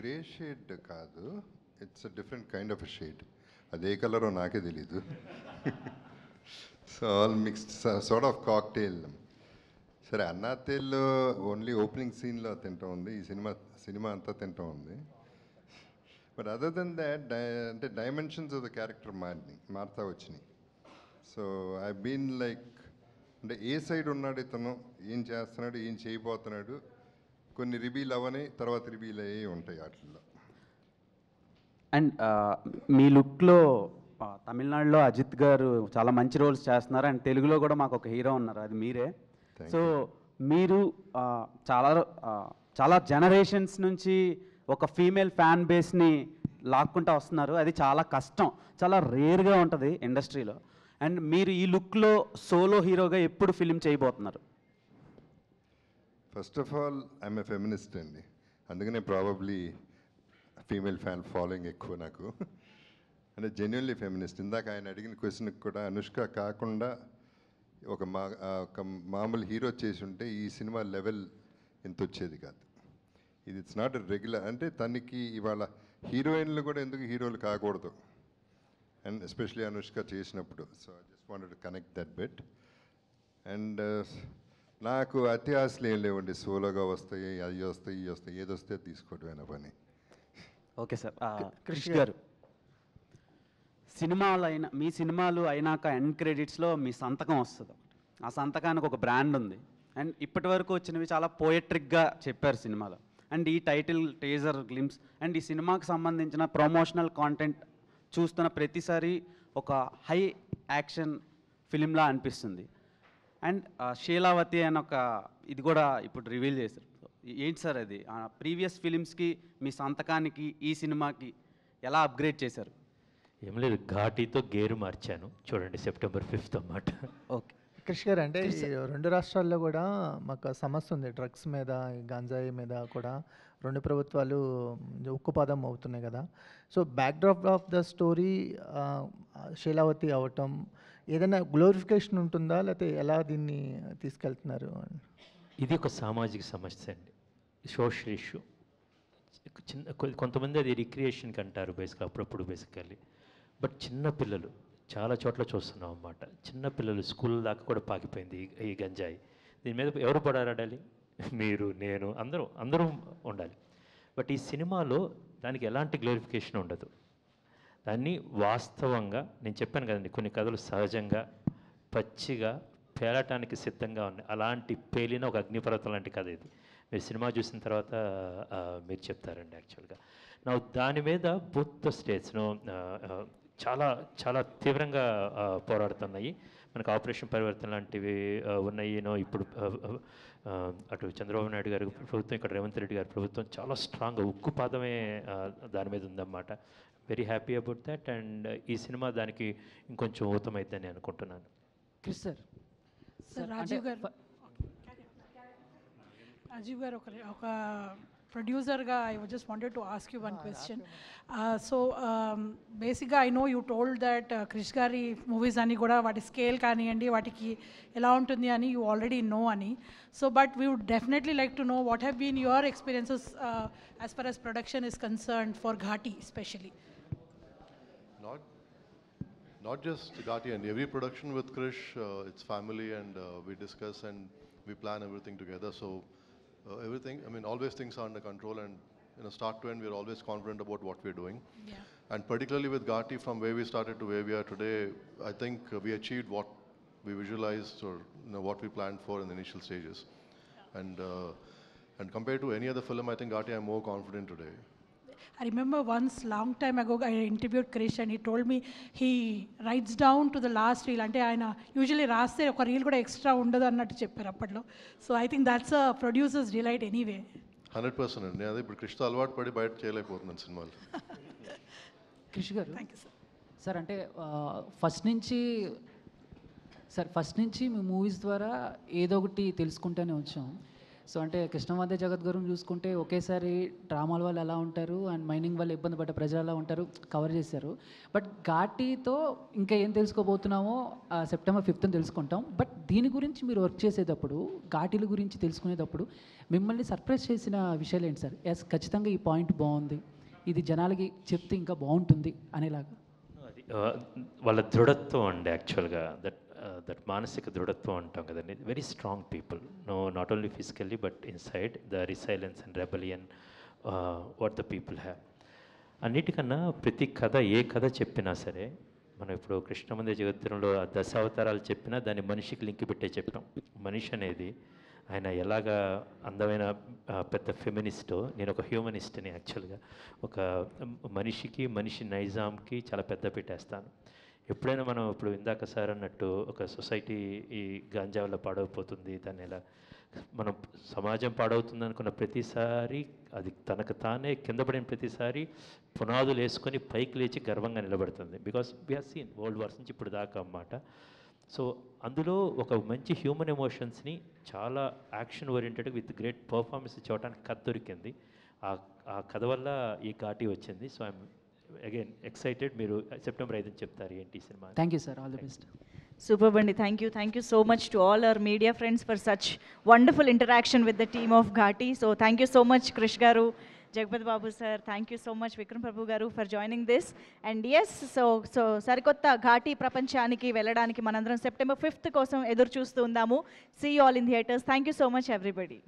Grey shade కాదు, it's a different kind of a shade. అది ఏ కలరో నాకే తెలీదు. So all mixed sort of cocktail. సరే, అన్నాతేల్లో ఓన్లీ ఓపెనింగ్ సీన్లో తింటూ ఉంది, ఈ సినిమా అంతా తింటూ ఉంది. బట్ అదర్ దెన్ దాట్ అంటే డైమెన్షన్స్ ఆఫ్ ద క్యారెక్టర్ మారుతా వచ్చినాయి. సో ఐ బీన్ లైక్, అంటే ఏ సైడ్ ఉన్నాడు ఇతను, ఏం చేస్తున్నాడు, ఏం చేయబోతున్నాడు, కొన్ని రివీల్ అవని తర్వాత రివీల్ అయ్యి ఉంటాయి వాటిల్లో. అండ్ మీ లుక్లో తమిళనాడులో అజిత్ గారు చాలా మంచి రోల్స్ చేస్తున్నారు, అండ్ తెలుగులో కూడా మాకు ఒక హీరో ఉన్నారు, అది మీరే. సో మీరు చాలా చాలా జనరేషన్స్ నుంచి ఒక ఫీమేల్ ఫ్యాన్ బేస్ని లాక్కుంటూ వస్తున్నారు. అది చాలా కష్టం, చాలా రేర్గా ఉంటుంది ఇండస్ట్రీలో. అండ్ మీరు ఈ లుక్లో సోలో హీరోగా ఎప్పుడు ఫిలిం చేయబోతున్నారు? First of all I'm a feminist అండి, అందుకనే ప్రాబబ్లీ ఫీమేల్ ఫ్యాన్ ఫాలోయింగ్ ఎక్కువ నాకు. అంటే జెన్యున్లీ ఫెమినిస్ట్. ఇందాక ఆయన అడిగిన క్వశ్చన్కి కూడా అనుష్క కాకుండా ఒక మామూలు హీరో చేసి ఉంటే ఈ సినిమా లెవెల్ ఇంత వచ్చేది కాదు. ఇది ఇట్స్ నాట్ రెగ్యులర్, అంటే తనకి ఇవాళ హీరోయిన్లు కూడా ఎందుకు హీరోలు కాకూడదు, అండ్ ఎస్పెషలీ అనుష్క చేసినప్పుడు. So I just wanted to connect that bit. And నాకు అతి ఆశలు ఏం లేవండి, సోలోగా వస్తాయి, అవి వస్తాయి, ఇవి వస్తాయి, ఏది వస్తే తీసుకోవడమైన పని. Okay sir. క్రిష్ గారు, మీ సినిమాలు అయినాక ఎండ్ క్రెడిట్స్లో మీ సంతకం వస్తుంది. ఆ సంతకానికి ఒక బ్రాండ్ ఉంది. అండ్ ఇప్పటి వరకు వచ్చినవి చాలా పోయట్రిక్గా చెప్పారు సినిమాలో. అండ్ ఈ టైటిల్, టీజర్, గ్లిమ్స్ అండ్ ఈ సినిమాకి సంబంధించిన ప్రమోషనల్ కాంటెంట్ చూస్తున్న ప్రతిసారి ఒక హై యాక్షన్ ఫిలింలా అనిపిస్తుంది. అండ్ శీలావతి అని ఒక ఇది కూడా ఇప్పుడు రివీల్ చేశారు. ఏంటి సార్ అది? ప్రీవియస్ ఫిలిమ్స్కి మీ సంతకానికి ఈ సినిమాకి ఎలా అప్గ్రేడ్ చేశారు? ఏం లేదు, ఘాటీతో గేరు మార్చాను. చూడండి, September 5th అన్నమాట. ఓకే క్రిష్ గారు, అంటే ఈ రెండు రాష్ట్రాల్లో కూడా మాకు సమస్య ఉంది డ్రగ్స్ మీద, గంజాయి మీద కూడా. రెండు ప్రభుత్వాలు ఉక్కుపాదం అవుతున్నాయి కదా. So backdrop of the story Sheelavathi అవటం ఏదైనా గ్లోరిఫికేషన్ ఉంటుందా, లేకపోతే ఎలా దీన్ని తీసుకెళ్తున్నారు? ఇది ఒక సామాజిక సమస్య అండి, సోషల్ ఇష్యూ. కొంతమంది అది రిక్రియేషన్కి అంటారు బేసిక్గా, అప్పుడప్పుడు బేసికల్లీ. బట్ చిన్నపిల్లలు చాలా చోట్ల చూస్తున్నాం అన్నమాట. చిన్నపిల్లలు స్కూల్ దాకా కూడా పాకిపోయింది ఈ గంజాయి. దీని మీద ఎవరు పోరాడాలి? మీరు, నేను, అందరూ ఉండాలి. బట్ ఈ సినిమాలో దానికి ఎలాంటి గ్లోరిఫికేషన్ ఉండదు. దాన్ని వాస్తవంగా, నేను చెప్పాను కదండి, కొన్ని కథలు సహజంగా పచ్చిగా పేలటానికి సిద్ధంగా ఉన్నాయి. అలాంటి పేలిన ఒక అగ్నిపర్వతం లాంటి కథ ఇది. మీరు సినిమా చూసిన తర్వాత మీరు చెప్తారండి. యాక్చువల్గా దాని మీద బూత్ ద స్టేట్స్ను చాలా చాలా తీవ్రంగా పోరాడుతున్నాయి. మనకు ఆపరేషన్ పరివర్తన లాంటివి ఉన్నాయి. ఇప్పుడు అటు చంద్రబాబు నాయుడు గారి ప్రభుత్వం, ఇక్కడ రేవంత్ రెడ్డి గారి ప్రభుత్వం చాలా స్ట్రాంగ్గా ఉక్కుపాదమే దాని మీద ఉందన్నమాట. Very happy about that. And ఈ సినిమా దానికి ఇంకొంచెం ఊతమైద్దని అనుకుంటున్నాను. క్రిస్ సార్, రాజీవ్ గారు ఒక ప్రొడ్యూసర్గా I just wanted to ask you one question. So బేసిక్గా I know you told that Krish గారి మూవీస్ అని కూడా వాటి స్కేల్ కానివ్వండి, వాటికి ఎలా ఉంటుంది అని యూ ఆల్రెడీ నో అని. So but we would definitely like to know what have been your experiences as far as production is concerned for Ghaati especially. Not just Ghati, and every production with Krish, it's family, and we discuss and we plan everything together. So everything, I mean, always things are under control, and start to end, we're always confident about what we're doing. Yeah. And particularly with Ghati, from where we started to where we are today, I think we achieved what we visualized, or what we planned for in the initial stages. Yeah. And compared to any other film, I think Ghati, I'm more confident today. I remember once long time ago I interviewed Krish and he told me he writes down to the last reel. Ante ayana usually raste oka reel kuda extra undadu annattu chepparu appatlo. So I think that's a producer's delight anyway. 100% అండి. అదే ఇప్పుడు క్రిష్ తో అలవాటు పడి బయట చేయలేకపోతున్నాను సినిమాలు. క్రిష్ గారు, థ్యాంక్ యూ సార్. సార్, అంటే ఫస్ట్ నుంచి మీ మూవీస్ ద్వారా ఏదో ఒకటి తెలుసుకుంటూనే వచ్చాం. సో అంటే కృష్ణవందే జగద్గురుని చూసుకుంటే ఒకేసారి డ్రామాల వాళ్ళు ఎలా ఉంటారు అండ్ మైనింగ్ వాళ్ళు ఇబ్బంది పడ్డ ప్రజలు ఎలా ఉంటారు కవర్ చేశారు. బట్ ఘాటీతో ఇంకా ఏం తెలుసుకోబోతున్నామో సెప్టెంబర్ 5th తెలుసుకుంటాం. బట్ దీని గురించి మీరు వర్క్ చేసేటప్పుడు, ఘాటీల గురించి తెలుసుకునేటప్పుడు మిమ్మల్ని సర్ప్రైజ్ చేసిన విషయాలు ఏంటి సార్? ఎస్, ఖచ్చితంగా ఈ పాయింట్ బాగుంది, ఇది జనాలకి చెప్తే ఇంకా బాగుంటుంది అనేలాగా. అది వాళ్ళ దృఢత్వం అండి. యాక్చువల్గా దట్ మానసిక దృఢత్వం అంటాం కదండి. Very strong people, not only physically but inside the resilience and rebellion what the people have. అన్నిటికన్నా ప్రతి కథ, ఏ కథ చెప్పినా సరే, మనం ఇప్పుడు కృష్ణమందిర జగత్తులో 10 అవతారాలు చెప్పినా దాన్ని మనిషికి లింక్ పెట్టే చెప్పాం. మనిషి అనేది ఆయన ఎలాగా అందమైన పెద్ద ఫెమినిస్టో, నేను ఒక హ్యూమనిస్ట్ని. యాక్చువల్గా ఒక మనిషికి, మనిషి నైజాంకి చాలా పెద్ద పెట్టేస్తాను. ఎప్పుడైనా మనం ఇప్పుడు ఇందాక సార్ అన్నట్టు ఒక సొసైటీ ఈ గాంజా వల్ల పాడైపోతుంది, దాన్ని ఎలా మనం సమాజం పాడవుతుంది అనుకున్న ప్రతిసారి అది తనకు తానే కింద పడిన ప్రతిసారి పునాదులు వేసుకొని పైకి లేచి గర్వంగా నిలబడుతుంది. Because we have seen world wars నుంచి ఇప్పుడు దాకా అన్నమాట. సో అందులో ఒక మంచి హ్యూమన్ ఎమోషన్స్ని చాలా action oriented with great performance చూడటానికి కథ దొరికింది. ఆ కథ వల్ల ఈ ఘాటీ వచ్చింది. So I'm again excited. మీరు సెప్టెంబర్ 5 చెప్తారు ఏంటి cinema. Thank you sir, all the best. Superb, Bandi. Thank you so much to all our media friends for such wonderful interaction with the team of Ghati. So thank you so much, Krish Garu, Jagpati Babu sir. Thank you so much, Vikram Prabhu Garu, for joining this. And yes, so sarikotta Ghati prapanchaniki velladaniki manandram September 5th kosam edur chustu undamu. See you all in theaters. Thank you so much, everybody.